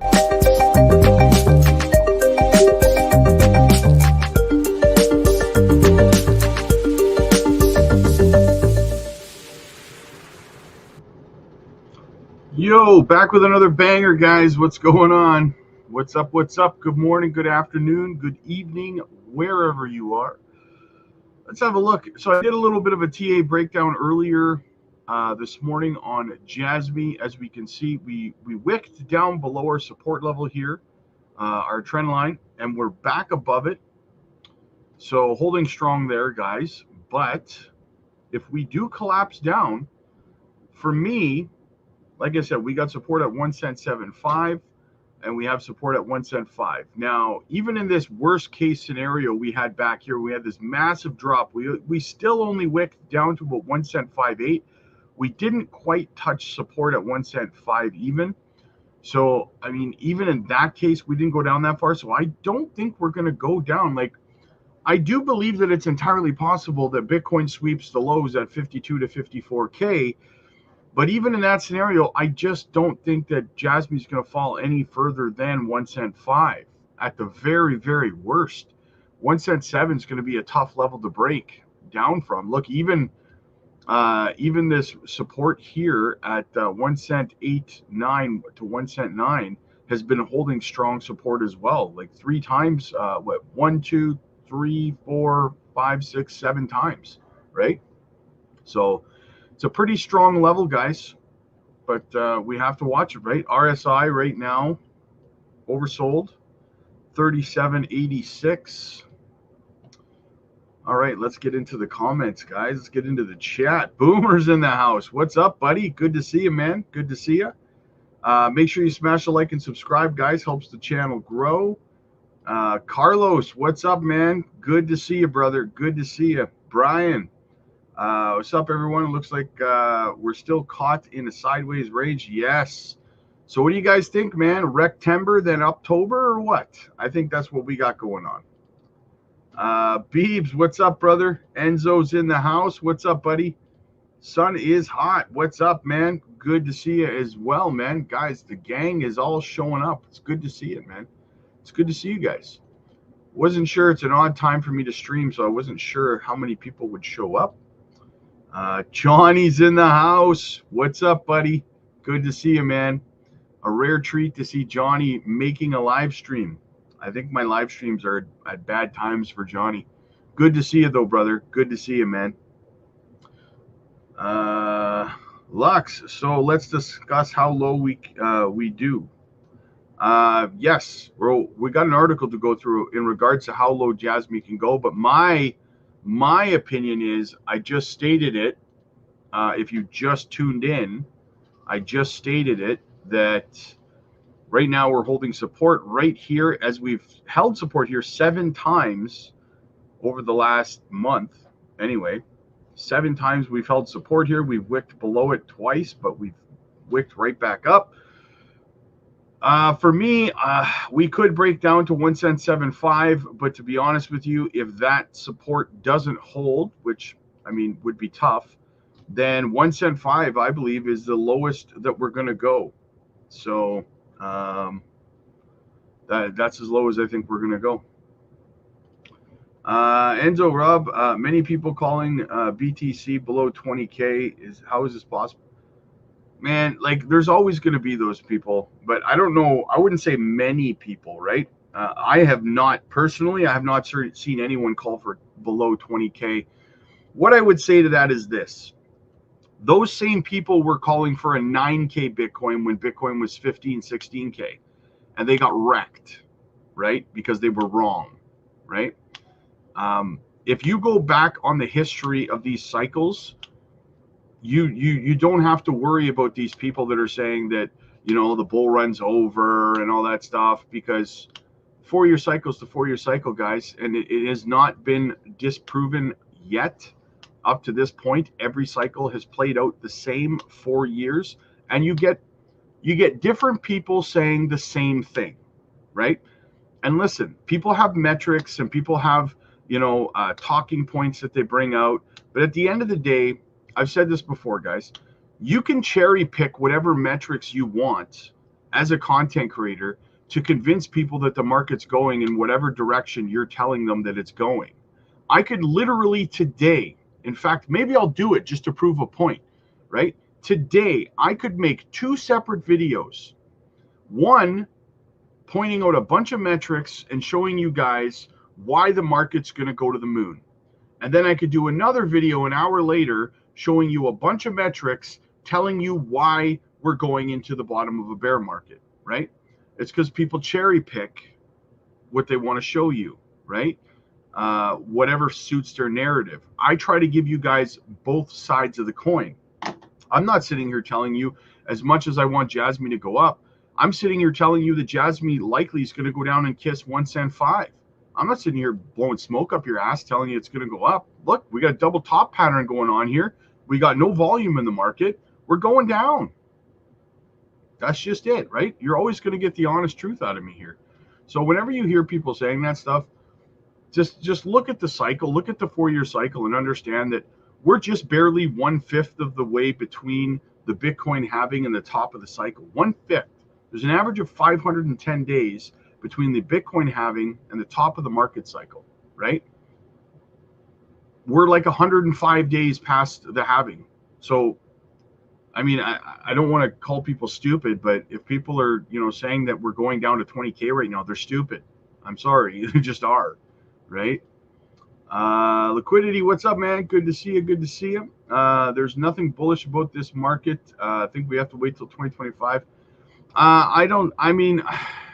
Yo, back with another banger, guys. What's going on? What's up? What's up? Good morning, good afternoon, good evening, wherever you are. Let's have a look. So I did a little bit of a TA breakdown earlier this morning on JASMY. As we can see, we wicked down below our support level here, our trend line, and we're back above it. So holding strong there, guys. But if we do collapse down, for me, like I said, we got support at 1 cent 75, and we have support at 1 cent 5. Now, even in this worst case scenario we had back here, we had this massive drop. We still only wicked down to about 1 cent 58. We didn't quite touch support at 1 cent 5 even. So, I mean, even in that case, we didn't go down that far. So I don't think we're going to go down. Like, I do believe that it's entirely possible that Bitcoin sweeps the lows at 52 to 54K. But even in that scenario, I just don't think that Jasmy's going to fall any further than 1 cent 5 at the very, very worst. 1 cent 7 is going to be a tough level to break down from. Look, even this support here at 1 cent 8.9 to 1 cent 9 has been holding strong support as well. Like 3 times, 1, 2, 3, 4, 5, 6, 7 times, right? So it's a pretty strong level, guys, but we have to watch it, right? RSI right now, oversold, 37.86. All right, let's get into the comments, guys. Let's get into the chat. Boomer's in the house. What's up, buddy? Good to see you, man. Good to see you. Make sure you smash the like and subscribe, guys. Helps the channel grow. Carlos, what's up, man? Good to see you, brother. Good to see you. Brian. What's up, everyone? It looks like we're still caught in a sideways range. Yes. So what do you guys think, man? Rectember, then October, or what? I think that's what we got going on. Beebs, what's up, brother? Enzo's in the house. What's up, buddy? Sun is hot. What's up, man? Good to see you as well, man. Guys, the gang is all showing up. It's good to see it, man. It's good to see you guys. Wasn't sure. It's an odd time for me to stream, so I wasn't sure how many people would show up. Johnny's in the house. What's up, buddy? Good to see you, man. A rare treat to see Johnny making a live stream. I think my live streams are at bad times for Johnny. Good to see you, though, brother. Good to see you, man. Lux, so let's discuss how low we do. Yes, we got an article to go through in regards to how low Jasmy can go, but my opinion is, I just stated it. If you just tuned in, I just stated it, that right now we're holding support right here, as we've held support here 7 times over the last month. Anyway, 7 times we've held support here. We've wicked below it twice, but we've wicked right back up. For me, we could break down to 1 cent 75, but to be honest with you, if that support doesn't hold, which I mean would be tough, then 1 cent 5, I believe, is the lowest that we're going to go. So that's as low as I think we're going to go. Enzo, Rob, many people calling BTC below 20K. How is this possible? Man, like, there's always going to be those people, but I don't know. I wouldn't say many people, right? I have not seen anyone call for below 20K. What I would say to that is this. Those same people were calling for a 9K Bitcoin when Bitcoin was 15, 16K, and they got wrecked, right? Because they were wrong, right? If you go back on the history of these cycles, you don't have to worry about these people that are saying that, you know, the bull run's over and all that stuff, because 4-year cycles to 4-year cycle, guys, and it has not been disproven yet. Up to this point, every cycle has played out the same 4 years, and you get different people saying the same thing, right? And listen, people have metrics and people have, you know, talking points that they bring out, but at the end of the day, I've said this before, guys, you can cherry pick whatever metrics you want as a content creator to convince people that the market's going in whatever direction you're telling them that it's going. I could literally today, in fact, maybe I'll do it just to prove a point, right? Today, I could make 2 separate videos. One, pointing out a bunch of metrics and showing you guys why the market's going to go to the moon. And then I could do another video an hour later showing you a bunch of metrics telling you why we're going into the bottom of a bear market, right? It's because people cherry pick what they want to show you, right? Whatever suits their narrative. I try to give you guys both sides of the coin. I'm not sitting here telling you as much as I want Jasmy to go up. I'm sitting here telling you that Jasmy likely is going to go down and kiss 1.5 cents. I'm not sitting here blowing smoke up your ass telling you it's going to go up. Look, we got a double top pattern going on here. We got no volume in the market. We're going down. That's just it, right? You're always going to get the honest truth out of me here. So whenever you hear people saying that stuff, just look at the cycle, look at the 4-year cycle and understand that we're just barely 1/5 of the way between the Bitcoin halving and the top of the cycle. 1/5. There's an average of 510 days between the Bitcoin halving and the top of the market cycle, right? We're like 105 days past the halving. So, I mean, I don't want to call people stupid, but if people are, saying that we're going down to 20K right now, they're stupid. I'm sorry, they just are, right? Liquidity, what's up, man? Good to see you. Good to see you. There's nothing bullish about this market. I think we have to wait till 2025.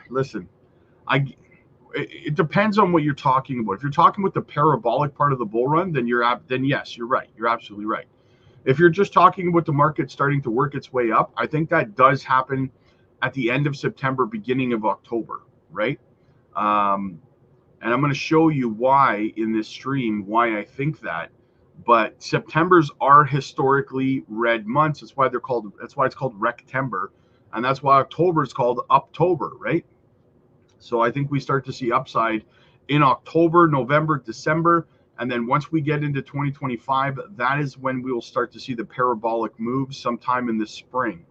Listen, it depends on what you're talking about. If you're talking about the parabolic part of the bull run, then yes, you're right. You're absolutely right. If you're just talking about the market starting to work its way up, I think that does happen at the end of September, beginning of October, right? And I'm going to show you why in this stream, why I think that. But Septembers are historically red months. That's why it's called Rectember. And that's why October is called Uptober, right? So I think we start to see upside in October, November, December. And then once we get into 2025, that is when we will start to see the parabolic moves sometime in the spring.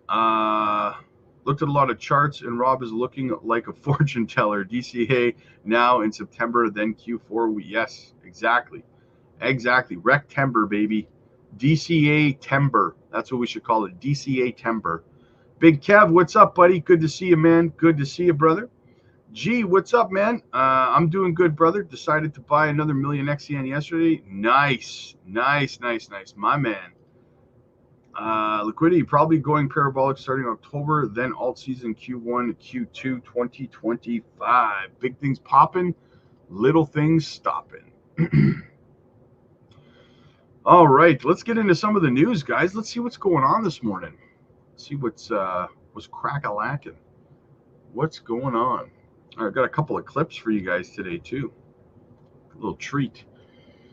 Looked at a lot of charts, and Rob is looking like a fortune teller. DCA now in September, then Q4. Yes, exactly. Rectember, baby. DCA Tember. That's what we should call it. DCA Tember. Big Kev, what's up, buddy? Good to see you, man. Good to see you, brother. G, what's up, man? I'm doing good, brother. Decided to buy another million XCN yesterday. Nice. My man. Liquidity probably going parabolic starting October, then alt season Q1, Q2 2025. Big things popping, little things stopping. All right, let's get into some of the news, guys. Let's see what's going on this morning. See what's crack-a-lacking. What's going on? All right, I've got a couple of clips for you guys today too. A little treat.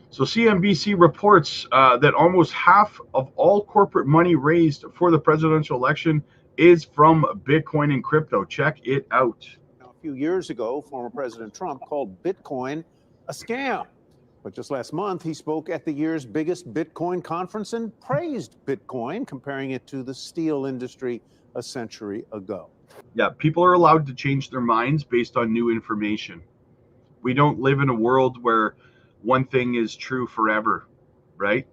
So CNBC reports that almost half of all corporate money raised for the presidential election is from Bitcoin and crypto. Check it out. Now, a few years ago, former President Trump called Bitcoin a scam. But just last month, he spoke at the year's biggest Bitcoin conference and praised Bitcoin, comparing it to the steel industry a century ago. Yeah, people are allowed to change their minds based on new information. We don't live in a world where one thing is true forever, right?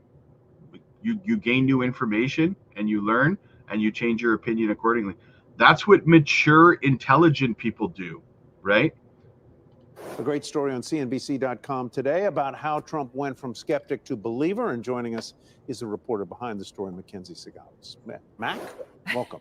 You gain new information and you learn and you change your opinion accordingly. That's what mature, intelligent people do, right? A great story on CNBC.com today about how Trump went from skeptic to believer. And joining us is the reporter behind the story, Mackenzie Sagales. Mac, welcome.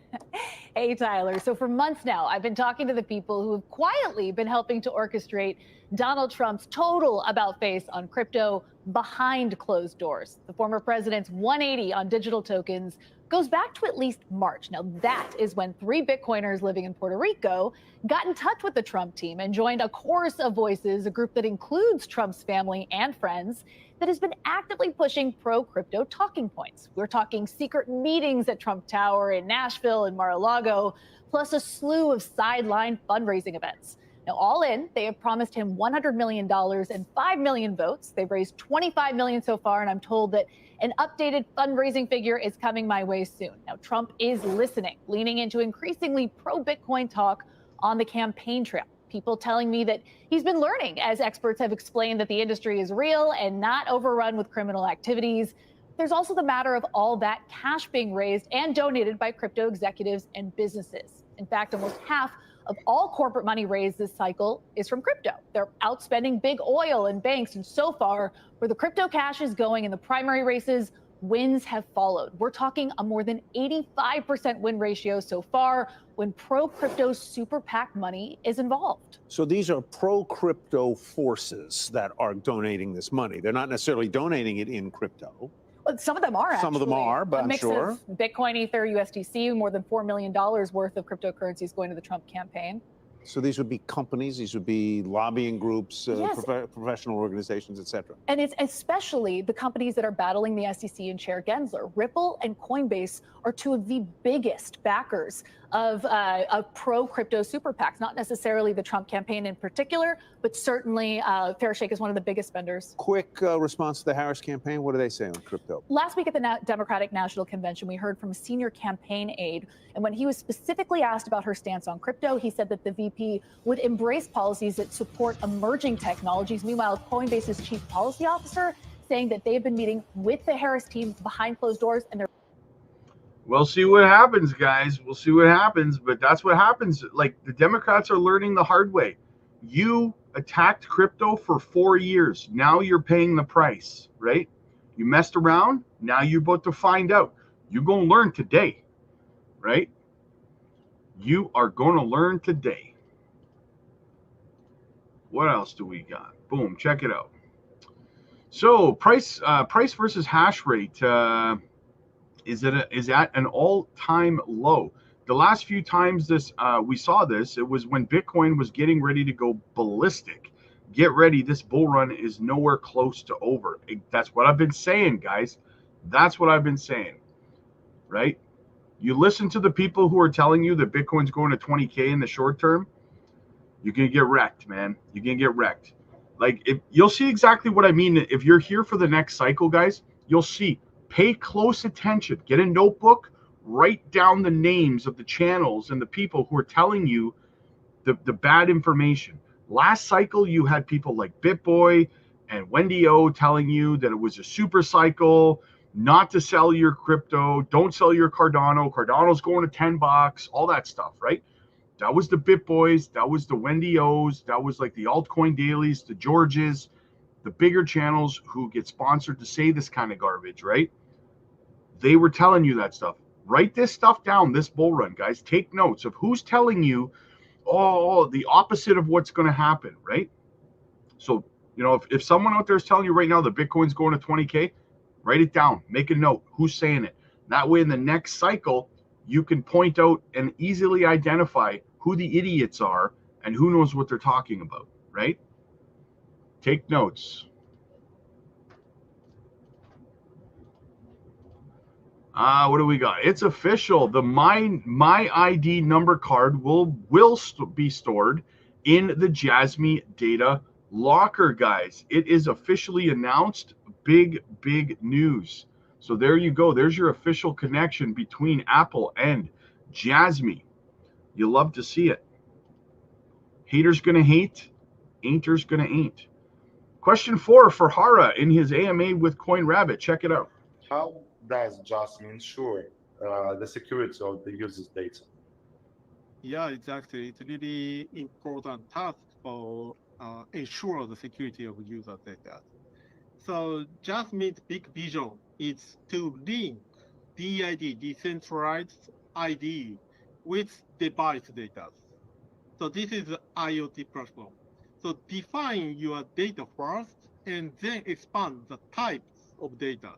Hey, Tyler. So for months now, I've been talking to the people who have quietly been helping to orchestrate Donald Trump's total about-face on crypto behind closed doors. The former president's 180 on digital tokens goes back to at least March. Now, that is when 3 Bitcoiners living in Puerto Rico got in touch with the Trump team and joined a chorus of voices, a group that includes Trump's family and friends, that has been actively pushing pro-crypto talking points. We're talking secret meetings at Trump Tower in Nashville and Mar-a-Lago, plus a slew of sideline fundraising events. Now, all in, they have promised him $100 million and 5 million votes. They've raised 25 million so far, and I'm told that an updated fundraising figure is coming my way soon. Now, Trump is listening, leaning into increasingly pro-Bitcoin talk on the campaign trail. People telling me that he's been learning as experts have explained that the industry is real and not overrun with criminal activities. There's also the matter of all that cash being raised and donated by crypto executives and businesses. In fact, almost half of all corporate money raised this cycle is from crypto. They're outspending big oil and banks, and so far, where the crypto cash is going in the primary races, wins have followed. We're talking a more than 85% win ratio so far when pro-crypto super PAC money is involved. So these are pro-crypto forces that are donating this money. They're not necessarily donating it in crypto. Well, some of them are, actually. Some of them are, but I'm sure. Of Bitcoin, Ether, USDC, more than $4 million worth of cryptocurrencies going to the Trump campaign. So these would be companies, these would be lobbying groups, Yes. professional organizations, et cetera. And it's especially the companies that are battling the SEC and Chair Gensler. Ripple and Coinbase are two of the biggest backers of pro-crypto super PACs, not necessarily the Trump campaign in particular, but certainly Fairshake is one of the biggest spenders. Quick response to the Harris campaign. What do they say on crypto? Last week at the Democratic National Convention, we heard from a senior campaign aide, and when he was specifically asked about her stance on crypto, he said that the VP would embrace policies that support emerging technologies. Meanwhile, Coinbase's chief policy officer saying that they've been meeting with the Harris team behind closed doors, and they're We'll see what happens, guys. We'll see what happens, but that's what happens. Like, the Democrats are learning the hard way. You attacked crypto for 4 years. Now you're paying the price, right? You messed around. Now you're about to find out. You're going to learn today, right? You are going to learn today. What else do we got? Boom, check it out. So price versus hash rate is at an all-time low. The last few times we saw this, it was when Bitcoin was getting ready to go ballistic. Get ready, this bull run is nowhere close to over. That's what I've been saying, guys. That's what I've been saying, right? You listen to the people who are telling you that Bitcoin's going to 20K in the short term, you're going to get wrecked, man. You're going to get wrecked. Like, if you'll see exactly what I mean. If you're here for the next cycle, guys, you'll see. Pay close attention. Get a notebook. Write down the names of the channels and the people who are telling you the bad information. Last cycle, you had people like BitBoy and Wendy O telling you that it was a super cycle, not to sell your crypto, don't sell your Cardano. Cardano's going to $10, all that stuff, right? That was the BitBoys. That was the Wendy O's. That was like the altcoin dailies, the Georges, the bigger channels who get sponsored to say this kind of garbage, right? They were telling you that stuff. Write this stuff down, this bull run, guys. Take notes of who's telling you, oh, the opposite of what's going to happen, right? So, you know, if someone out there is telling you right now that Bitcoin's going to 20K, write it down. Make a note. Who's saying it? That way, in the next cycle, you can point out and easily identify who the idiots are and who knows what they're talking about, right? Take notes. What do we got? It's official. The my ID number card will be stored in the Jasmy data locker, guys. It is officially announced. Big news. So there you go. There's your official connection between Apple and Jasmy. You love to see it. Haters gonna hate, ain'ters gonna ain't. Question 4 for Hara in his AMA with CoinRabbit. Check it out. How does Jasmy ensure the security of the user's data? Yeah, exactly. It's really important task for ensure the security of user data. So Jasmy's big vision is to link DID, decentralized ID, with device data. So this is the IoT platform. So define your data first and then expand the types of data.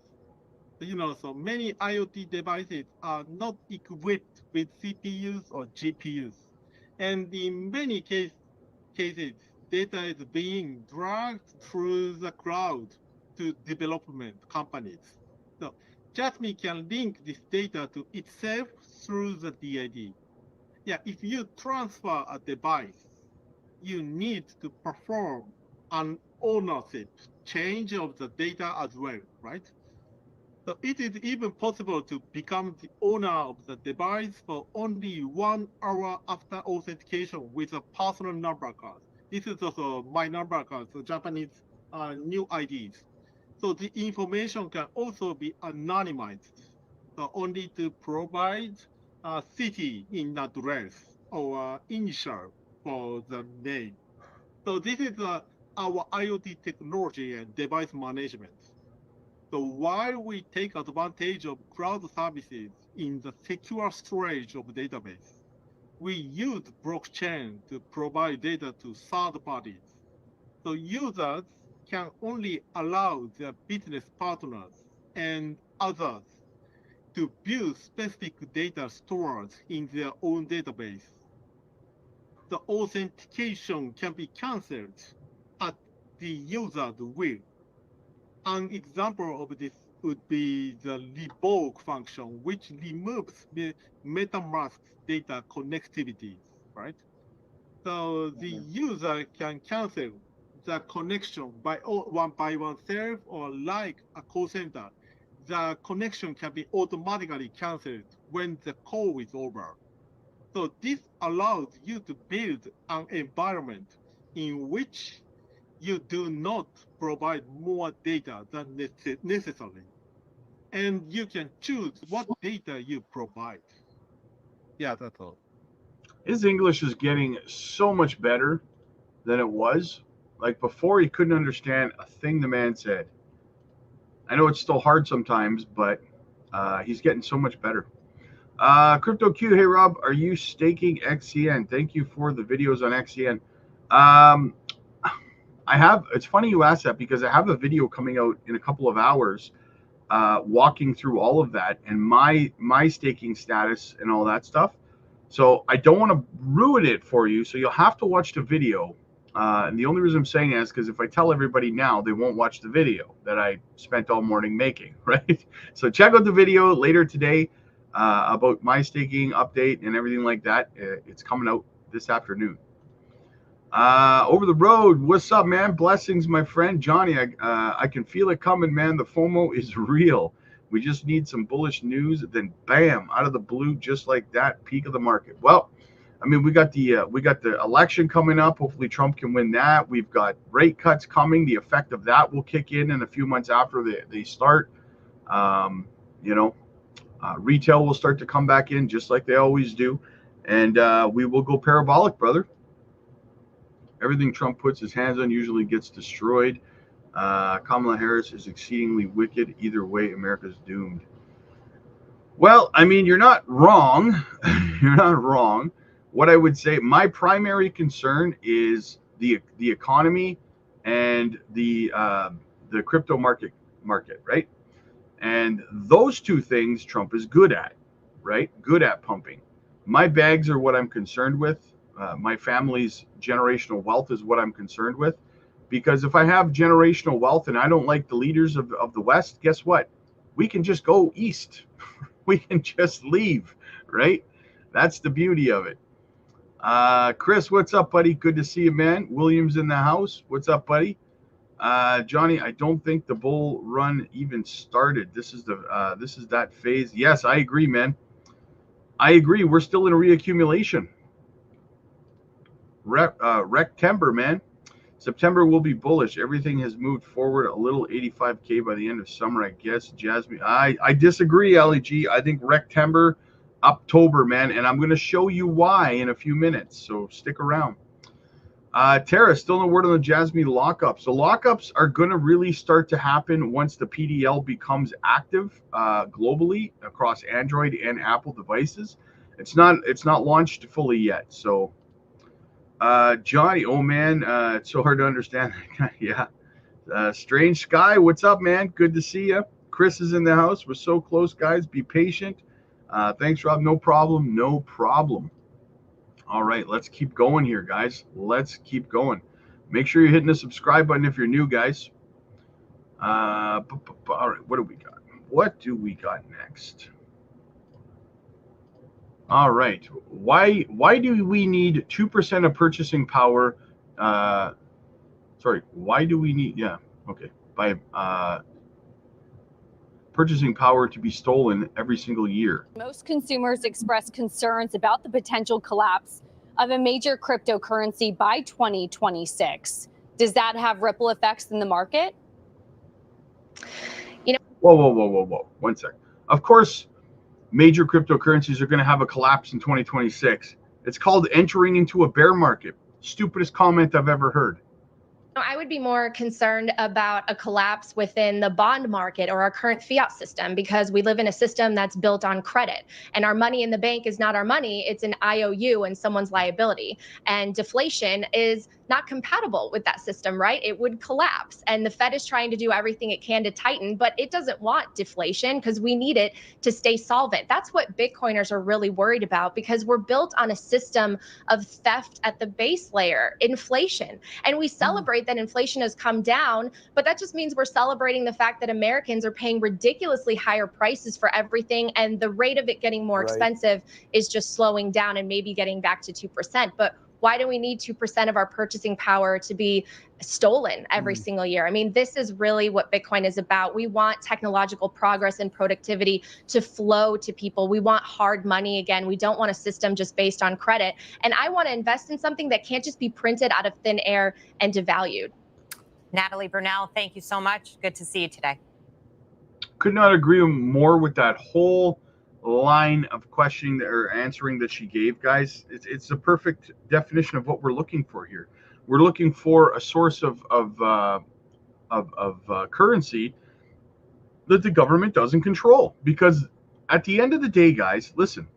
You know, so many IoT devices are not equipped with CPUs or GPUs. And in many cases, data is being dragged through the cloud to development companies. So Jasmy can link this data to itself through the DID. Yeah, if you transfer a device, you need to perform an ownership change of the data as well, right? So it is even possible to become the owner of the device for only 1 hour after authentication with a personal number card. This is also my number card, so Japanese new IDs. So the information can also be anonymized, so only to provide a city in address or initial for the name. So this is our IoT technology and device management. So while we take advantage of cloud services in the secure storage of database, we use blockchain to provide data to third parties. So users can only allow their business partners and others to view specific data stored in their own database. The authentication can be canceled at the user's will. An example of this would be the revoke function, which removes the MetaMask data connectivity, right? So the user can cancel the connection by oneself, or like a call center, the connection can be automatically canceled when the call is over. So this allows you to build an environment in which you do not provide more data than necessary. And you can choose what data you provide. Yeah, that's all. His English is getting so much better than it was. Like before, he couldn't understand a thing the man said. I know it's still hard sometimes, but he's getting so much better. Crypto Q, hey Rob, are you staking XCN? Thank you for the videos on XCN. I have. It's funny you asked that because I have a video coming out in a couple of hours, walking through all of that and my staking status and all that stuff. So I don't want to ruin it for you. So you'll have to watch the video. And the only reason I'm saying that is because if I tell everybody now, they won't watch the video that I spent all morning making, right? So check out the video later today about my staking update and everything like that. It's coming out this afternoon. Over the road, what's up, man? Blessings, my friend Johnny. I can feel it coming, man. The FOMO is real. We just need some bullish news, then bam, out of the blue, just like that, peak of the market. Well, I mean, we got the election coming up. Hopefully, Trump can win that. We've got rate cuts coming. The effect of that will kick in a few months after they start. Retail will start to come back in just like they always do, and we will go parabolic, brother. Everything Trump puts his hands on usually gets destroyed. Kamala Harris is exceedingly wicked. Either way, America's doomed. Well, I mean, you're not wrong. You're not wrong. What I would say, my primary concern is the economy and the crypto market, right? And those two things Trump is good at, right? Good at pumping. My bags are what I'm concerned with. My family's generational wealth is what I'm concerned with. Because if I have generational wealth and I don't like the leaders of the West, guess what? We can just go east. We can just leave, right? That's the beauty of it. Chris, what's up, buddy? Good to see you, man. William's in the house. What's up, buddy? Johnny, I don't think the bull run even started. This is that phase. Yes, I agree, man. I agree. We're still in a reaccumulation. Rectember, man. September will be bullish. Everything has moved forward a little. 85K by the end of summer, I guess. Jasmine, I disagree, LEG. I think Rectember, October, man. And I'm going to show you why in a few minutes. So stick around. Tara, still no word on the Jasmy lockup. So lockups are going to really start to happen once the PDL becomes active globally across Android and Apple devices. It's not launched fully yet. So Johnny, oh man, it's so hard to understand. Yeah. Strange Sky, what's up, man? Good to see you. Chris is in the house. We're so close, guys. Be patient. Thanks, Rob. No problem. No problem. All right, let's keep going here, guys. Let's keep going. Make sure you're hitting the subscribe button if you're new, guys. All right, what do we got? What do we got next? All right. Why do we need 2% of purchasing power sorry, why do we need, yeah, okay, by purchasing power to be stolen every single year. Most consumers express concerns about the potential collapse of a major cryptocurrency by 2026. Does that have ripple effects in the market? You know, whoa. 1 sec. Of course, major cryptocurrencies are going to have a collapse in 2026. It's called entering into a bear market. Stupidest comment I've ever heard. I would be more concerned about a collapse within the bond market or our current fiat system, because we live in a system that's built on credit, and our money in the bank is not our money, it's an IOU and someone's liability. And deflation is not compatible with that system, right? It would collapse. And the Fed is trying to do everything it can to tighten, but it doesn't want deflation because we need it to stay solvent. That's what Bitcoiners are really worried about, because we're built on a system of theft at the base layer, inflation. And we celebrate that inflation has come down, but that just means we're celebrating the fact that Americans are paying ridiculously higher prices for everything, and the rate of it getting more expensive is just slowing down and maybe getting back to 2%. But why do we need 2% of our purchasing power to be stolen every single year? I mean, this is really what Bitcoin is about. We want technological progress and productivity to flow to people. We want hard money again. We don't want a system just based on credit. And I want to invest in something that can't just be printed out of thin air and devalued. Natalie Burnell, thank you so much. Good to see you today. Could not agree more with that whole line of questioning or answering that she gave, guys. It's the perfect definition of what we're looking for here. We're looking for a source of currency that the government doesn't control, because at the end of the day, guys, listen,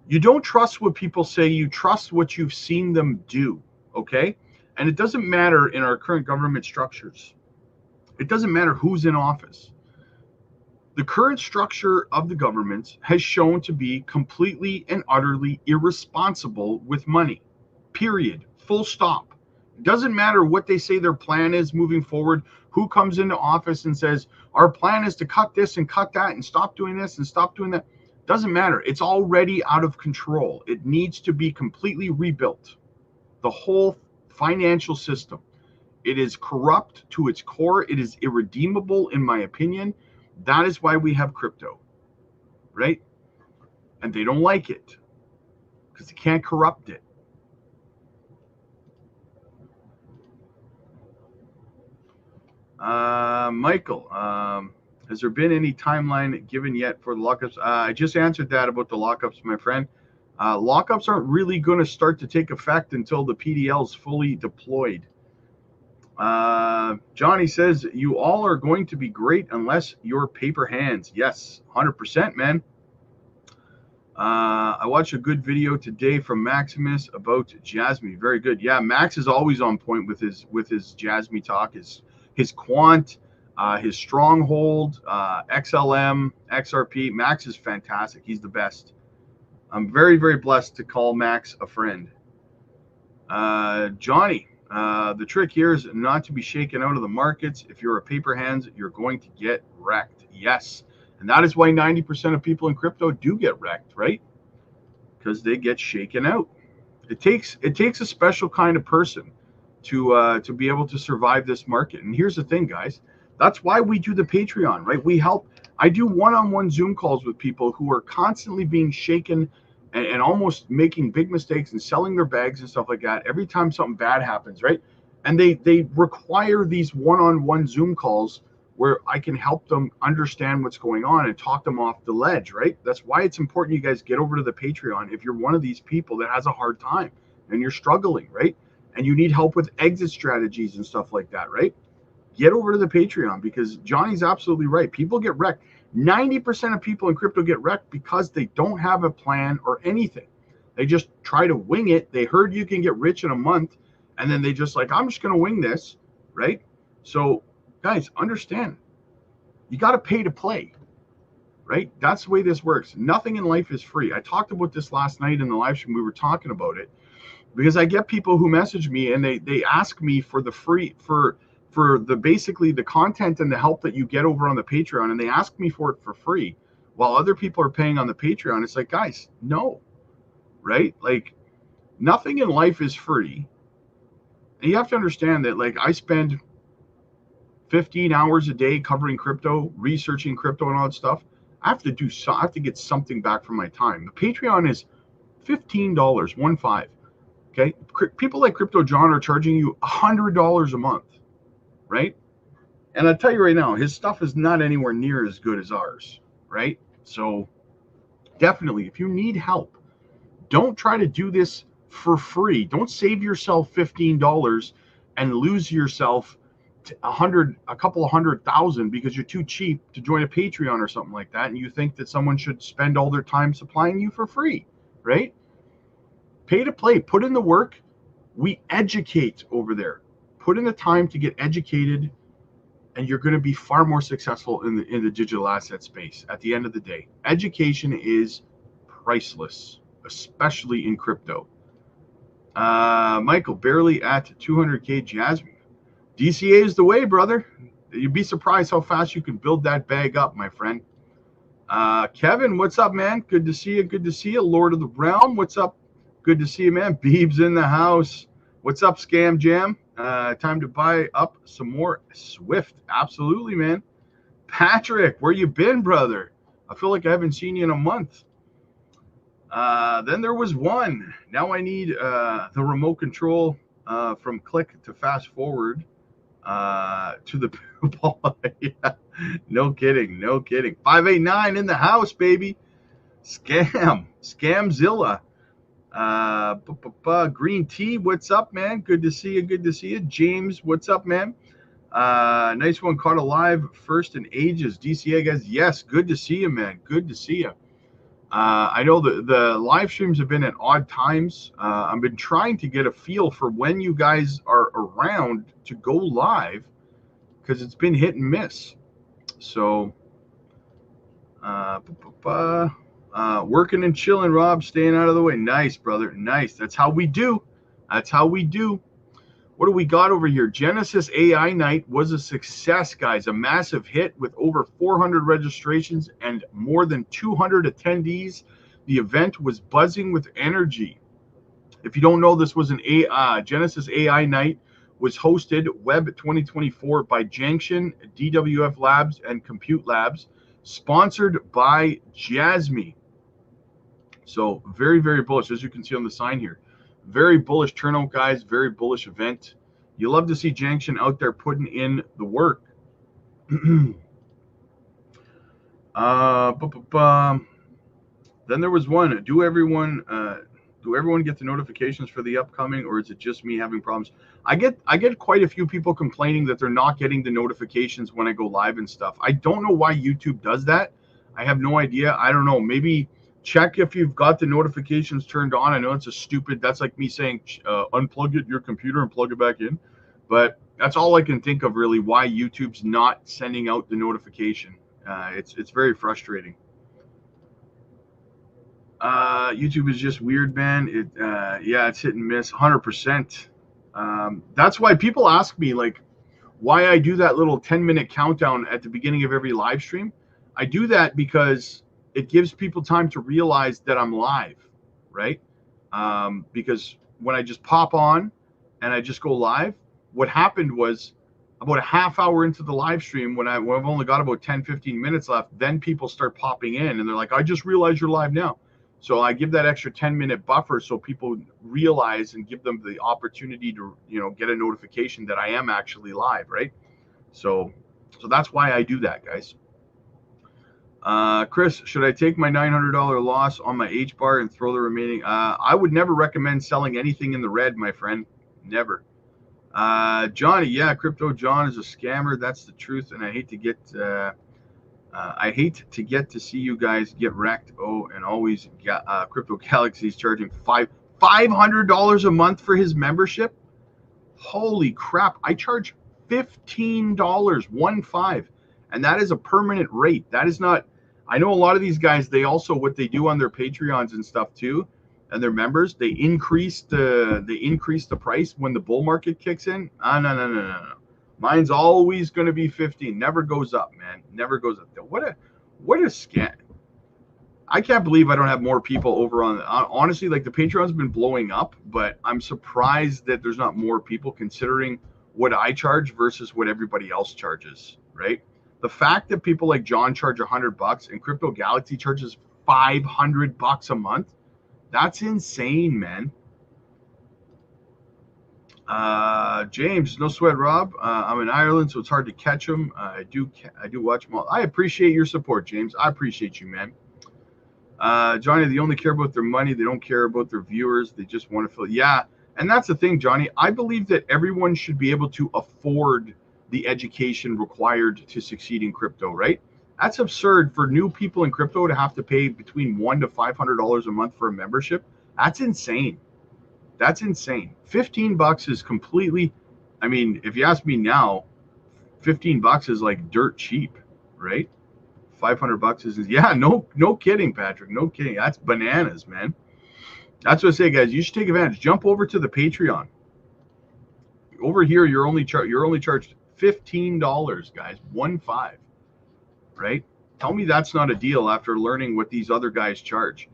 you don't trust what people say, you trust what you've seen them do, okay? And it doesn't matter in our current government structures. It doesn't matter who's in office. The current structure of the government has shown to be completely and utterly irresponsible with money. Period. Full stop. It doesn't matter what they say their plan is moving forward, who comes into office and says, our plan is to cut this and cut that and stop doing this and stop doing that. Doesn't matter. It's already out of control. It needs to be completely rebuilt. The whole financial system. It is corrupt to its core. It is irredeemable, in my opinion. That is why we have crypto, right? And they don't like it because they can't corrupt it. Michael, has there been any timeline given yet for the lockups? I just answered that about the lockups, my friend. Lockups aren't really going to start to take effect until the PDL is fully deployed. Johnny says, you all are going to be great unless you're paper hands. Yes, 100%, man. I watched a good video today from Maximus about Jasmy. Very good. Yeah, Max is always on point with his Jasmy talk, his quant, his stronghold, XLM, XRP. Max is fantastic. He's the best. I'm very, very blessed to call Max a friend. Johnny, the trick here is not to be shaken out of the markets. If you're a paper hands, you're going to get wrecked. Yes. And that is why 90% of people in crypto do get wrecked, right? Because they get shaken out. It takes a special kind of person to be able to survive this market. And here's the thing, guys. That's why we do the Patreon, right? We help. I do one-on-one Zoom calls with people who are constantly being shaken and almost making big mistakes and selling their bags and stuff like that every time something bad happens, right? And they require these one-on-one Zoom calls where I can help them understand what's going on and talk them off the ledge, right? That's why it's important you guys get over to the Patreon if you're one of these people that has a hard time and you're struggling, right? And you need help with exit strategies and stuff like that, right? Get over to the Patreon, because Johnny's absolutely right. People get wrecked. 90% of people in crypto get wrecked because they don't have a plan or anything. They just try to wing it. They heard you can get rich in a month, and then they just like, I'm just going to wing this, right? So guys, understand, you got to pay to play, right? That's the way this works. Nothing in life is free. I talked about this last night in the live stream. We were talking about it because I get people who message me and they ask me for the free, for the basically the content and the help that you get over on the Patreon, and they ask me for it for free while other people are paying on the Patreon. It's like, guys, no, right? Like, nothing in life is free. And you have to understand that, like, I spend 15 hours a day covering crypto, researching crypto and all that stuff. I have to get something back from my time. The Patreon is $15, 15. Okay, people like Crypto John are charging you $100 a month, right? And I tell you right now, his stuff is not anywhere near as good as ours, right? So definitely, if you need help, don't try to do this for free. Don't save yourself $15 and lose yourself a couple of 100,000 because you're too cheap to join a Patreon or something like that, and you think that someone should spend all their time supplying you for free, right? Pay to play. Put in the work. We educate over there. Put in the time to get educated, and you're going to be far more successful in the digital asset space. At the end of the day, education is priceless, especially in crypto. Michael, barely at 200K Jasmy. DCA is the way, brother. You'd be surprised how fast you can build that bag up, my friend. Kevin, what's up, man? Good to see you. Good to see you. Lord of the Realm, what's up? Good to see you, man. Beebs in the house. What's up, Scam Jam? Time to buy up some more Swift. Absolutely, man. Patrick, where you been, brother? I feel like I haven't seen you in a month. Then there was one. Now I need the remote control from click to fast forward to the ball. Yeah. No kidding. No kidding. 589 in the house, baby. Scamzilla. Green Tea, what's up, man? Good to see you. Good to see you. James, what's up, man? Nice one. Caught alive first in ages. DCA guys, yes, good to see you, man. Good to see you. I know the live streams have been at odd times. I've been trying to get a feel for when you guys are around to go live, because it's been hit and miss. So working and chilling, Rob, staying out of the way. Nice, brother. Nice. That's how we do. That's how we do. What do we got over here? Genesis AI Night was a success, guys. A massive hit with over 400 registrations and more than 200 attendees. The event was buzzing with energy. If you don't know, this was an Genesis AI Night was hosted Web 2024 by Junction, DWF Labs, and Compute Labs, sponsored by Jasmy. So very, very bullish, as you can see on the sign here. Very bullish turnout, guys. Very bullish event. You love to see Junction out there putting in the work. Then there was one. Do everyone get the notifications for the upcoming, or is it just me having problems? I get quite a few people complaining that they're not getting the notifications when I go live and stuff. I don't know why YouTube does that. I have no idea. I don't know. Maybe check if you've got the notifications turned on. I know that's like me saying unplug it your computer and plug it back in, but that's all I can think of really why YouTube's not sending out the notification. It's very frustrating. YouTube is just weird, man. Yeah, it's hit and miss 100%. That's why people ask me like why I do that little 10-minute countdown at the beginning of every live stream. I do that because it gives people time to realize that I'm live, right? Because when I just pop on and I just go live, what happened was about a half hour into the live stream, when I've only got about 10-15 minutes left, then people start popping in and they're like, I just realized you're live now. So I give that extra 10-minute buffer so people realize and give them the opportunity to, get a notification that I am actually live, right? So that's why I do that, guys. Chris, should I take my $900 loss on my H bar and throw the remaining? I would never recommend selling anything in the red, my friend. Never. Johnny, yeah, Crypto John is a scammer. That's the truth, and I hate to get to see you guys get wrecked. Oh, and always Crypto Galaxy's charging $500 a month for his membership. Holy crap! I charge $15, 15, and that is a permanent rate. That is not. I know a lot of these guys. They also what they do on their Patreons and stuff too, and their members. They increase the price when the bull market kicks in. No. Mine's always going to be 15. Never goes up, man. Never goes up. What a scam. I can't believe I don't have more people over on. Honestly, like the Patreon's been blowing up, but I'm surprised that there's not more people considering what I charge versus what everybody else charges, right? The fact that people like John charge $100 and Crypto Galaxy charges $500 a month, that's insane, man. James, no sweat, Rob. I'm in Ireland, so it's hard to catch them. I do watch them all. I appreciate your support, James. I appreciate you, man. Johnny, they only care about their money. They don't care about their viewers. They just want to feel. Yeah, and that's the thing, Johnny. I believe that everyone should be able to afford the education required to succeed in crypto, right? That's absurd for new people in crypto to have to pay between $100 to $500 a month for a membership. That's insane. That's insane. $15 is completely, I mean, if you ask me now, $15 is like dirt cheap, right? $500 is, yeah, no kidding, Patrick. No kidding. That's bananas, man. That's what I say, guys. You should take advantage. Jump over to the Patreon. Over here, you're only charged $15, guys. 15, right? Tell me that's not a deal after learning what these other guys charge.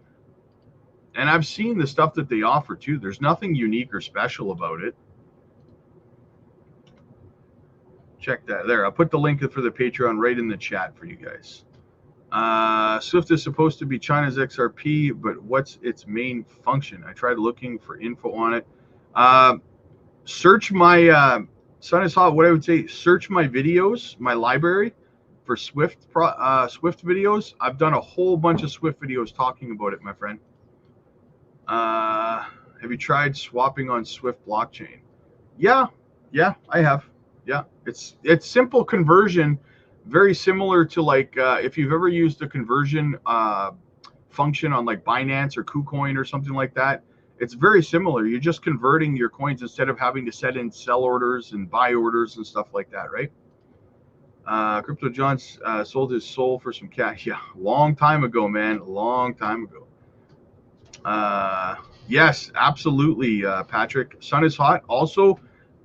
And I've seen the stuff that they offer too. There's nothing unique or special about it. Check that there. I'll put the link for the Patreon right in the chat for you guys. Swift is supposed to be China's XRP, but what's its main function? I tried looking for info on it. Search my Sun is Hot. What I would say, search my videos, my library for Swift videos. I've done a whole bunch of Swift videos talking about it, my friend. Have you tried swapping on Swift blockchain? Yeah, I have. Yeah, it's simple conversion, very similar to like if you've ever used a conversion function on like Binance or KuCoin or something like that. It's very similar. You're just converting your coins instead of having to set in sell orders and buy orders and stuff like that, right? Crypto John sold his soul for some cash. Yeah, long time ago, man. A long time ago. Yes, absolutely, Patrick. Sun is Hot. Also,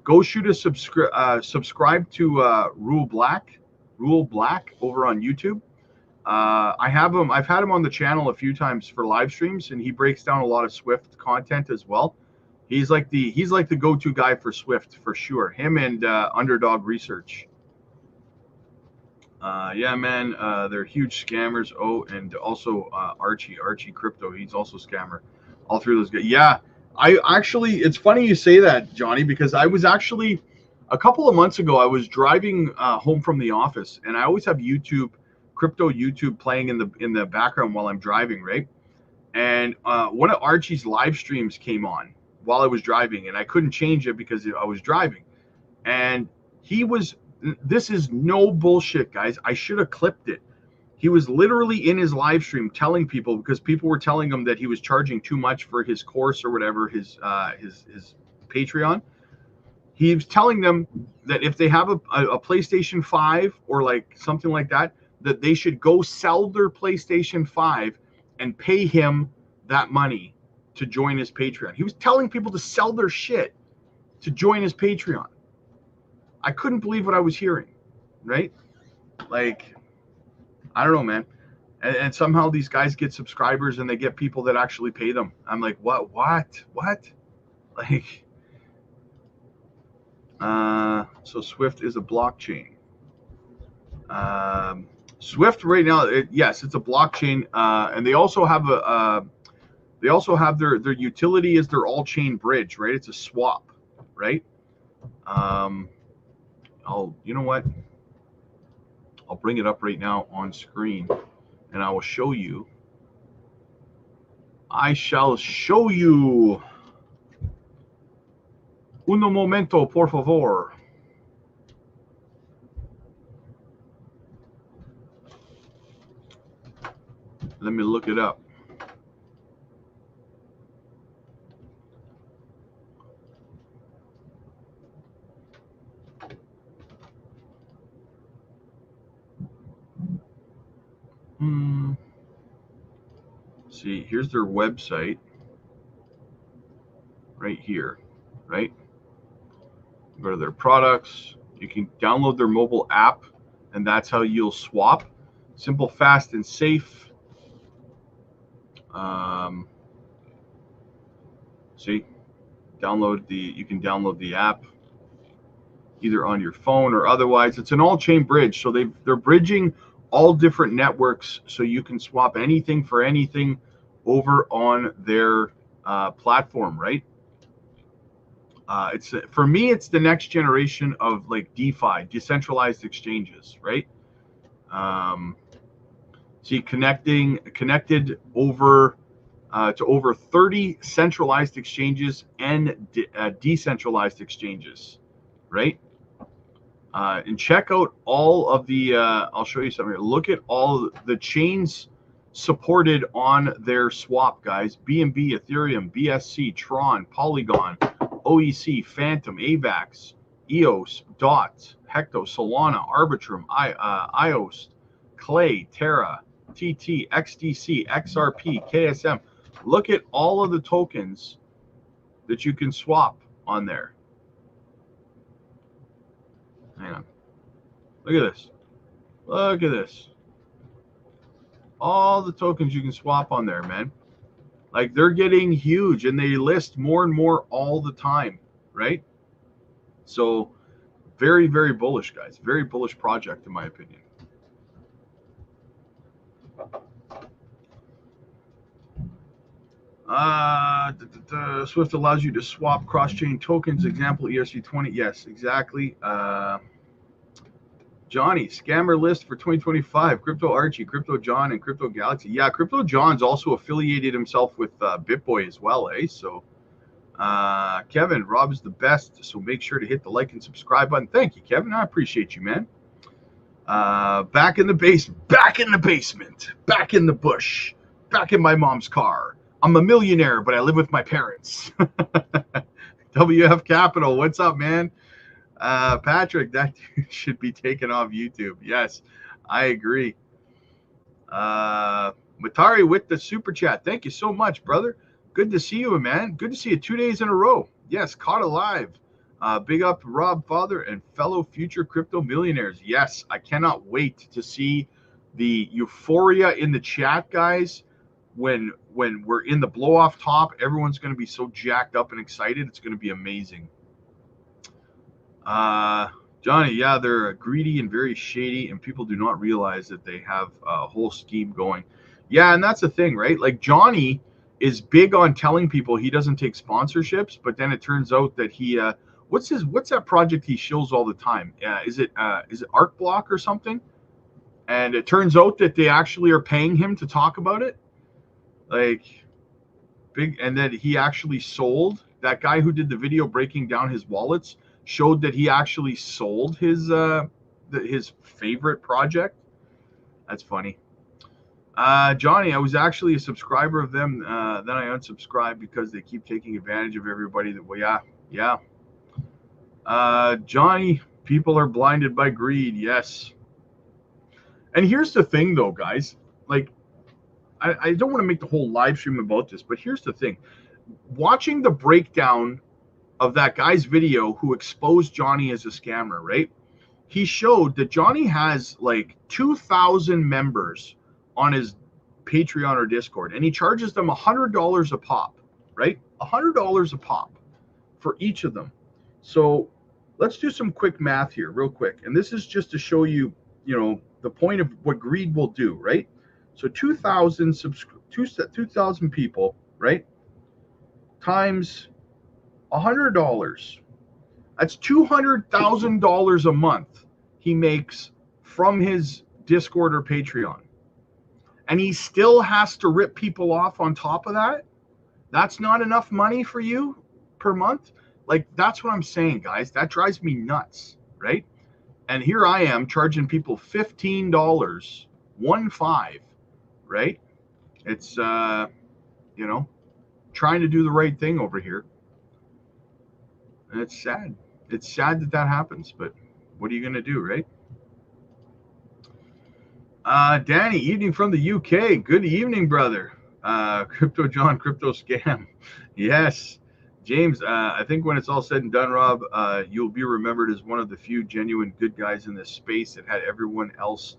go shoot a subscribe to Rule Black over on YouTube. I've had him on the channel a few times for live streams, and he breaks down a lot of Swift content as well. He's like the go-to guy for Swift for sure. Him and Underdog Research. Yeah, man, they're huge scammers. Oh, and also Archie Crypto, he's also a scammer. All three of those guys. Yeah, I actually, it's funny you say that, Johnny, because I was actually a couple of months ago, I was driving home from the office, and I always have crypto YouTube playing in the background while I'm driving, right? And one of Archie's live streams came on while I was driving, and I couldn't change it because I was driving. And this is no bullshit, guys. I should have clipped it. He was literally in his live stream telling people, because people were telling him that he was charging too much for his course or whatever, his Patreon. He was telling them that if they have a PlayStation 5 or like something like that, that they should go sell their PlayStation 5 and pay him that money to join his Patreon. He was telling people to sell their shit to join his Patreon. I couldn't believe what I was hearing, right? Like, I don't know, man. And somehow these guys get subscribers and they get people that actually pay them. I'm like, what? Like, so Swift is a blockchain. Swift right now, yes, it's a blockchain, and they also have their utility is their all-chain bridge, right? It's a swap, right? You know what? I'll bring it up right now on screen, and I will show you. I shall show you. Uno momento, por favor. Let me look it up. See, here's their website right here, right? Go to their products. You can download their mobile app, and that's how you'll swap. Simple, fast, and safe. See, you can download the app either on your phone or otherwise. It's an all-chain bridge, so they're bridging all different networks, so you can swap anything for anything over on their platform, right? For me, it's the next generation of like DeFi, decentralized exchanges, right? See, connected over to over 30 centralized exchanges and decentralized exchanges, right? And check out all of the, I'll show you something here. Look at all the chains supported on their swap, guys. BNB, Ethereum, BSC, Tron, Polygon, OEC, Phantom, AVAX, EOS, DOT, Hecto, Solana, Arbitrum, IOS, Clay, Terra, TT, XDC, XRP, KSM. Look at all of the tokens that you can swap on there. Hang on. Look at this. Look at this. All the tokens you can swap on there, man. Like, they're getting huge, and they list more and more all the time, right? So very, very bullish, guys. Very bullish project, in my opinion. Swift allows you to swap cross-chain tokens. Example, ERC20. Yes, exactly. Johnny, scammer list for 2025. Crypto Archie, Crypto John, and Crypto Galaxy. Yeah, Crypto John's also affiliated himself with BitBoy as well, eh? So, Kevin, Rob is the best, so make sure to hit the like and subscribe button. Thank you, Kevin. I appreciate you, man. Back in the basement, back in the basement, back in the bush, back in my mom's car. I'm a millionaire, but I live with my parents. WF Capital, what's up, man? Patrick, that dude should be taken off YouTube. Yes, I agree. Matari with the super chat. Thank you so much, brother. Good to see you, man. Good to see you 2 days in a row. Yes, caught alive. Big up to Rob Father and fellow future crypto millionaires. Yes, I cannot wait to see the euphoria in the chat, guys. When we're in the blow off top, everyone's going to be so jacked up and excited. It's going to be amazing. Johnny, yeah, they're greedy and very shady, and people do not realize that they have a whole scheme going. Yeah, and that's the thing, right? Like, Johnny is big on telling people he doesn't take sponsorships, but then it turns out that he what's that project he shows all the time? Is it Arc Block or something? And it turns out that they actually are paying him to talk about it. Like, big, and then he actually sold. That guy who did the video breaking down his wallets showed that he actually sold his favorite project. That's funny. Johnny, I was actually a subscriber of them. Then I unsubscribed because they keep taking advantage of everybody. Yeah. Johnny, people are blinded by greed. Yes. And here's the thing, though, guys. Like, I don't want to make the whole live stream about this, but here's the thing. Watching the breakdown of that guy's video who exposed Johnny as a scammer, right? He showed that Johnny has like 2,000 members on his Patreon or Discord, and he charges them $100 a pop, right? $100 a pop for each of them. So let's do some quick math here real quick. And this is just to show you, the point of what greed will do, right? So 2,000 people, right? Times $100. That's $200,000 a month he makes from his Discord or Patreon. And he still has to rip people off on top of that? That's not enough money for you per month? Like, that's what I'm saying, guys. That drives me nuts, right? And here I am charging people $15, 1.5, right? It's, trying to do the right thing over here. And it's sad. It's sad that happens, but what are you going to do, right? Danny, evening from the UK. Good evening, brother. Crypto John, crypto scam. Yes. James, I think when it's all said and done, Rob, you'll be remembered as one of the few genuine good guys in this space that had everyone else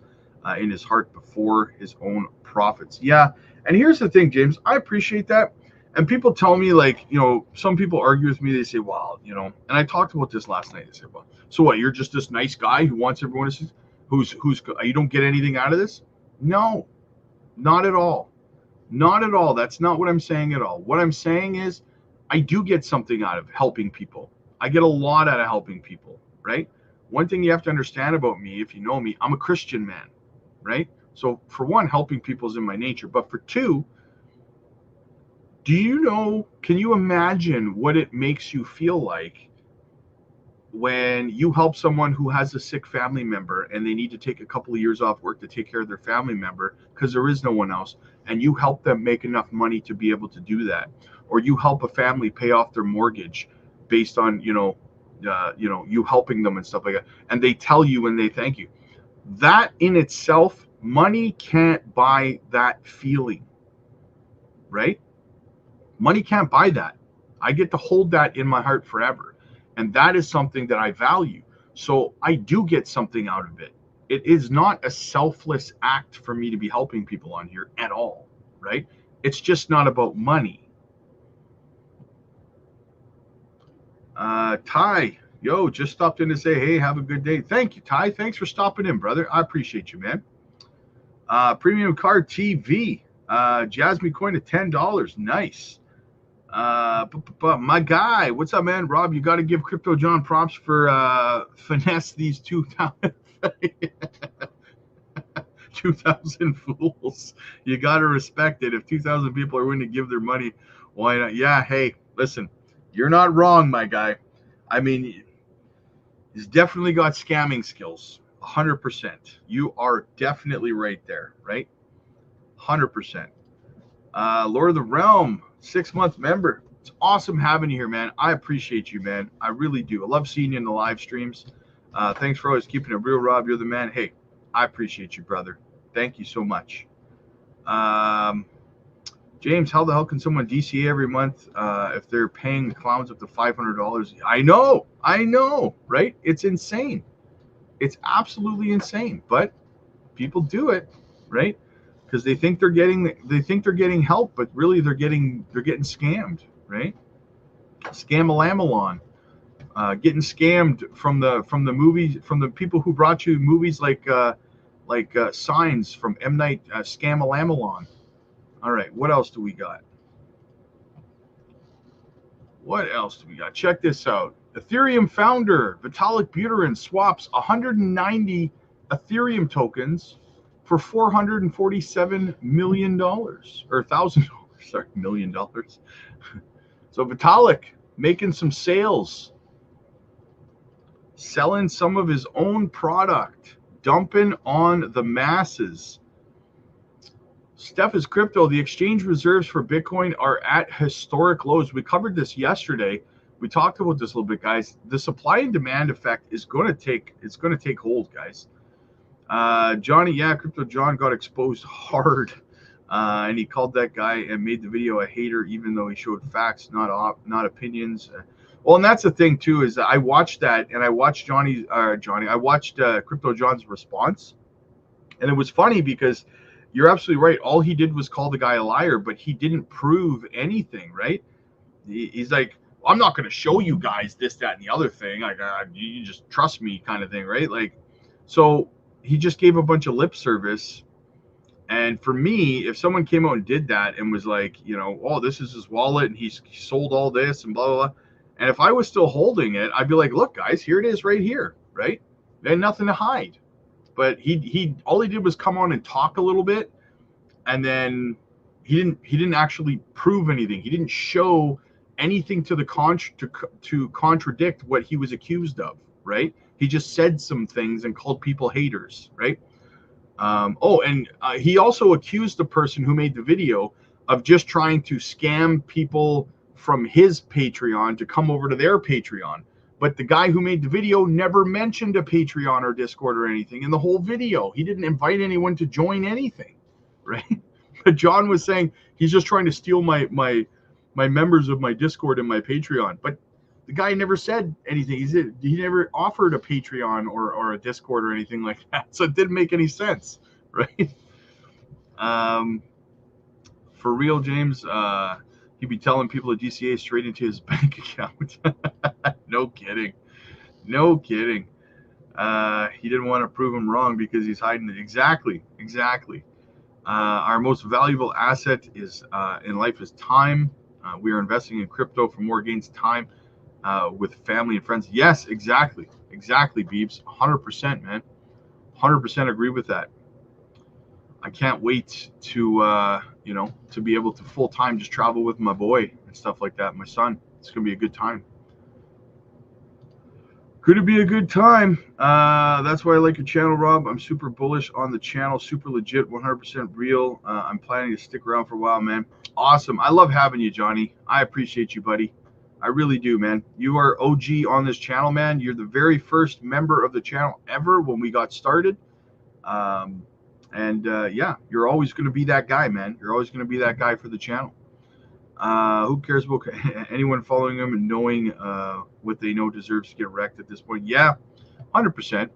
in his heart before his own profits. Yeah, And here's the thing, James, I appreciate that. And people tell me, like, you know, some people argue with me. They say, well, you know, and I talked about this last night. They say, well, so what? You're just this nice guy who wants everyone to see, who's, you don't get anything out of this? No, not at all. Not at all. That's not what I'm saying at all. What I'm saying is I do get something out of helping people. I get a lot out of helping people, right? One thing you have to understand about me, if you know me, I'm a Christian man, right? So for one, helping people is in my nature. But for two, do you know, can you imagine what it makes you feel like when you help someone who has a sick family member and they need to take a couple of years off work to take care of their family member because there is no one else, and you help them make enough money to be able to do that? Or you help a family pay off their mortgage based on, you helping them and stuff like that. And they tell you and they thank you. That in itself, money can't buy that feeling, right? Money can't buy that. I get to hold that in my heart forever. And that is something that I value. So I do get something out of it. It is not a selfless act for me to be helping people on here at all, right? It's just not about money. Ty, yo, just stopped in to say, hey, have a good day. Thank you, Ty. Thanks for stopping in, brother. I appreciate you, man. Premium Card TV. JasmyCoin at $10. Nice. My guy, what's up, man? Rob, you got to give Crypto John props for finesse these 2,000 fools. You got to respect it. If 2,000 people are willing to give their money, why not? Yeah, hey, listen, you're not wrong, my guy. I mean, he's definitely got scamming skills, 100%. You are definitely right there, right? 100%. Lord of the Realm, 6-month member. It's awesome having you here, man. I appreciate you, man. I really do. I love seeing you in the live streams. Thanks for always keeping it real, Rob. You're the man. Hey, I appreciate you, brother. Thank you so much. James, how the hell can someone DCA every month if they're paying the clowns up to $500? I know, right? It's insane. It's absolutely insane, but people do it, right? Because they think they're getting help, but really they're getting scammed, right? Scam-a-lam-a-lon. Getting scammed from the movies, from the people who brought you movies like Signs from M. Night, Scam-a-lam-a-lon. All right, what else do we got? Check this out. Ethereum founder Vitalik Buterin swaps 190 Ethereum tokens for $447 million or $1,000. Sorry, $1 million. So Vitalik making some sales, selling some of his own product, dumping on the masses. Steph is crypto. The exchange reserves for Bitcoin are at historic lows. We covered this yesterday. We talked about this a little bit, guys. The supply and demand effect is going to take hold, guys. Johnny, yeah, Crypto John got exposed hard, and he called that guy and made the video a hater, even though he showed facts, not opinions. Well, and that's the thing too, is I watched that, and I watched I watched Crypto John's response, and it was funny because you're absolutely right. All he did was call the guy a liar, but he didn't prove anything, right? He's like, I'm not going to show you guys this, that, and the other thing. Like, you just trust me, kind of thing, right? Like, so he just gave a bunch of lip service. And for me, if someone came out and did that and was like, oh, this is his wallet and he sold all this and blah, blah, blah. And if I was still holding it, I'd be like, look, guys, here it is right here, right? They had nothing to hide. But he all he did was come on and talk a little bit, and then he didn't actually prove anything. He didn't show anything to to contradict what he was accused of, right? He just said some things and called people haters, right? He also accused the person who made the video of just trying to scam people from his Patreon to come over to their Patreon. But the guy who made the video never mentioned a Patreon or Discord or anything in the whole video. He didn't invite anyone to join anything, right? But John was saying he's just trying to steal my members of my Discord and my Patreon. But the guy never said anything. He never offered a Patreon or a Discord or anything like that. So it didn't make any sense, right? For real, James. He'd be telling people at DCA straight into his bank account. No kidding. No kidding. He didn't want to prove him wrong because he's hiding it. Exactly. Our most valuable asset is in life is time. We are investing in crypto for more gains, time with family and friends. Yes, exactly, Beebs. 100%, man. 100% agree with that. I can't wait to to be able to full time just travel with my boy and stuff like that. My son. It's gonna be a good time. Could it be a good time? That's why I like your channel, Rob. I'm super bullish on the channel. Super legit, 100% real. I'm planning to stick around for a while, man. Awesome. I love having you, Johnny. I appreciate you, buddy. I really do, man. You are OG on this channel, man. You're the very first member of the channel ever when we got started. Yeah, you're always going to be that guy, man. You're always going to be that guy for the channel. Who cares about anyone following them and knowing what they know deserves to get wrecked at this point? Yeah, 100%.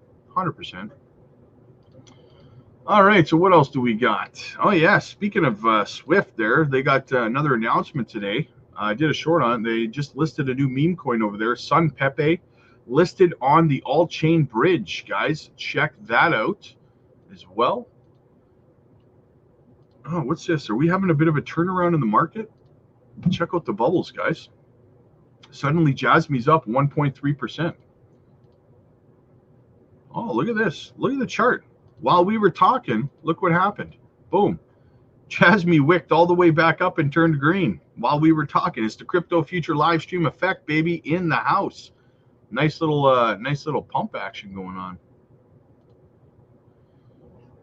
All right, so what else do we got? Oh, yeah, speaking of Swift there, they got another announcement today. I did a short on it. They just listed a new meme coin over there, Sun Pepe, listed on the all-chain bridge, guys. Check that out as well. Oh, what's this? Are we having a bit of a turnaround in the market? Check out the bubbles, guys. Suddenly, Jasmy's up 1.3%. Oh, look at this. Look at the chart. While we were talking, look what happened. Boom. Jasmy wicked all the way back up and turned green while we were talking. It's the crypto future live stream effect, baby, in the house. Nice little pump action going on.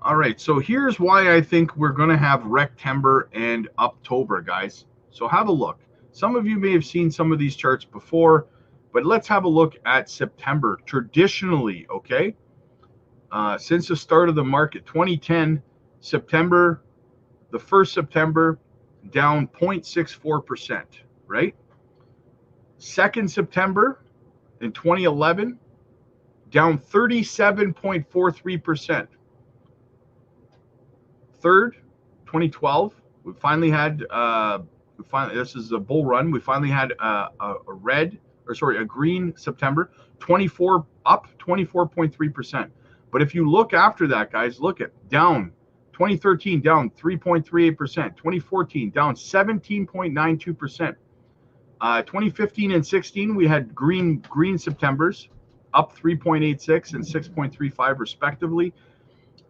All right, so here's why I think we're going to have Rectember and October, guys. So have a look. Some of you may have seen some of these charts before, but let's have a look at September. Traditionally, okay, since the start of the market, 2010, September, the 1st September, down 0.64%, right? 2nd September in 2011, down 37.43%. 3rd, 2012, we finally had this is a bull run. We finally had a green September, 24 up 24.3%. But if you look after that, guys, look at down 2013 down 3.38%, 2014 down 17.92%. 2015 and 16 we had green Septembers, up 3.86 and 6.35 respectively.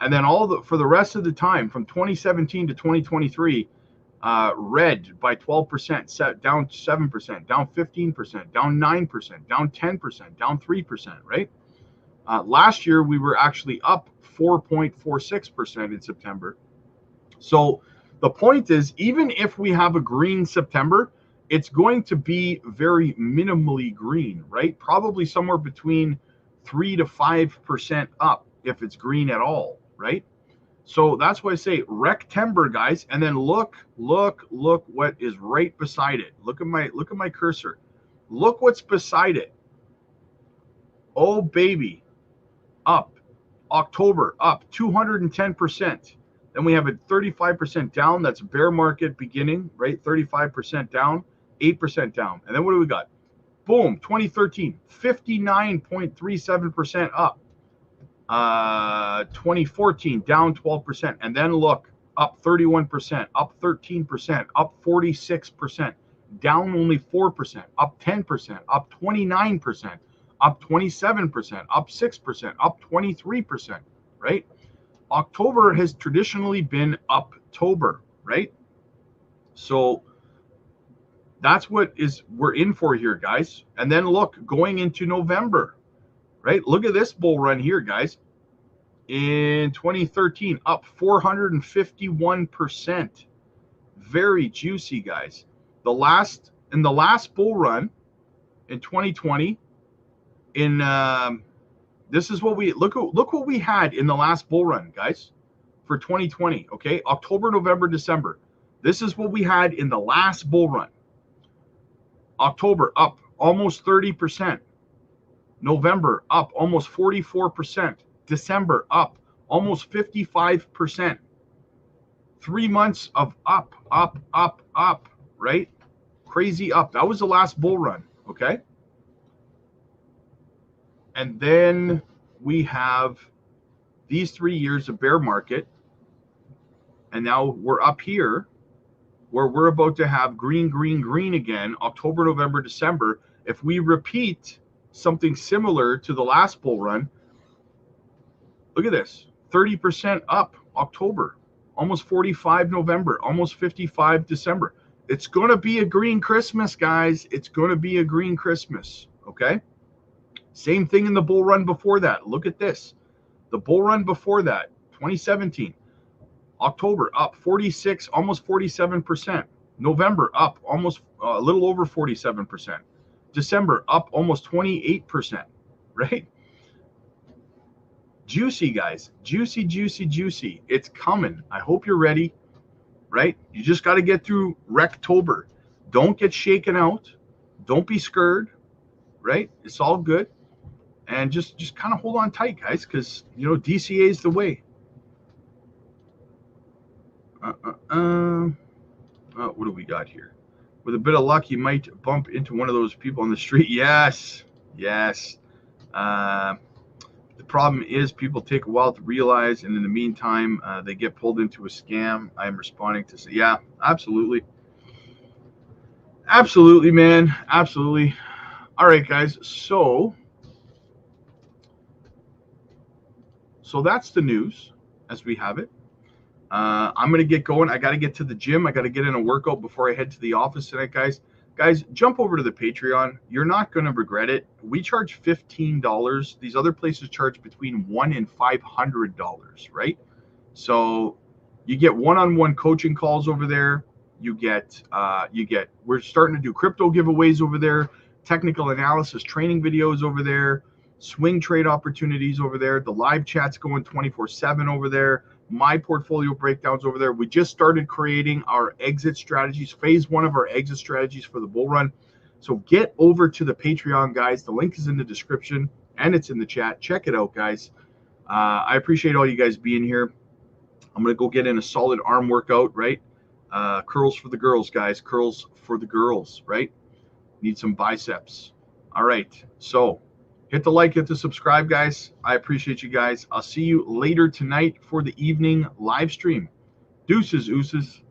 And then for the rest of the time from 2017 to 2023, red by 12%, down 7%, down 15%, down 9%, down 10%, down 3%, right? Last year, we were actually up 4.46% in September. So the point is, even if we have a green September, it's going to be very minimally green, right? Probably somewhere between 3 to 5% up if it's green at all, right? So that's why I say Rectember, guys, and then look what is right beside it. Look at my cursor. Look what's beside it. Oh baby, up. October up 210%. Then we have a 35% down. That's bear market beginning, right? 35% down, 8% down. And then what do we got? Boom, 2013, 59.37% up. 2014 down 12%, and then look, up 31%, up 13%, up 46%, down only 4%, up 10%, up 29%, up 27%, up 6%, up 23%, right? October has traditionally been Uptober, right? So that's what we're in for here, guys. And then look, going into November, right? Look at this bull run here, guys. In 2013, up 451%. Very juicy, guys. In the last bull run in 2020, this is what we look what we had in the last bull run, guys, for 2020. Okay, October, November, December. This is what we had in the last bull run. October up almost 30%. November up almost 44%. December up almost 55%. 3 months of up, up, up, up, right? Crazy up. That was the last bull run, okay? And then we have these 3 years of bear market. And now we're up here where we're about to have green, green, green again, October, November, December. If we repeat something similar to the last bull run, look at this, 30% up October, almost 45 November, almost 55 December. It's going to be a green Christmas, guys. It's going to be a green Christmas, okay? Same thing in the bull run before that. Look at this. The bull run before that, 2017, October up 46, almost 47%. November up almost a little over 47%. December up almost 28%, right? Juicy, guys. Juicy, juicy, juicy. It's coming. I hope you're ready, right? You just got to get through Rectober. Don't get shaken out. Don't be scared, right? It's all good. And just kind of hold on tight, guys, because, you know, DCA is the way. What do we got here? With a bit of luck, you might bump into one of those people on the street. Yes, yes. The problem is people take a while to realize, and in the meantime, they get pulled into a scam. I'm responding to say, yeah, absolutely. Absolutely, man. Absolutely. All right, guys. So that's the news as we have it. I'm going to get going. I got to get to the gym. I got to get in a workout before I head to the office tonight, guys. Guys, jump over to the Patreon. You're not going to regret it. We charge $15. These other places charge between $100 and $500, right? So you get one-on-one coaching calls over there. We're starting to do crypto giveaways over there, technical analysis training videos over there, swing trade opportunities over there. The live chat's going 24/7 over there. My portfolio breakdowns over there. We just started creating our exit strategies, phase 1 of our exit strategies for the bull run. So get over to the Patreon, guys. The link is in the description and it's in the chat. Check it out, guys. I appreciate all you guys being here. I'm going to go get in a solid arm workout, right? Curls for the girls, guys. Curls for the girls, right? Need some biceps. All right. So hit the like, hit the subscribe, guys. I appreciate you guys. I'll see you later tonight for the evening live stream. Deuces, ooses.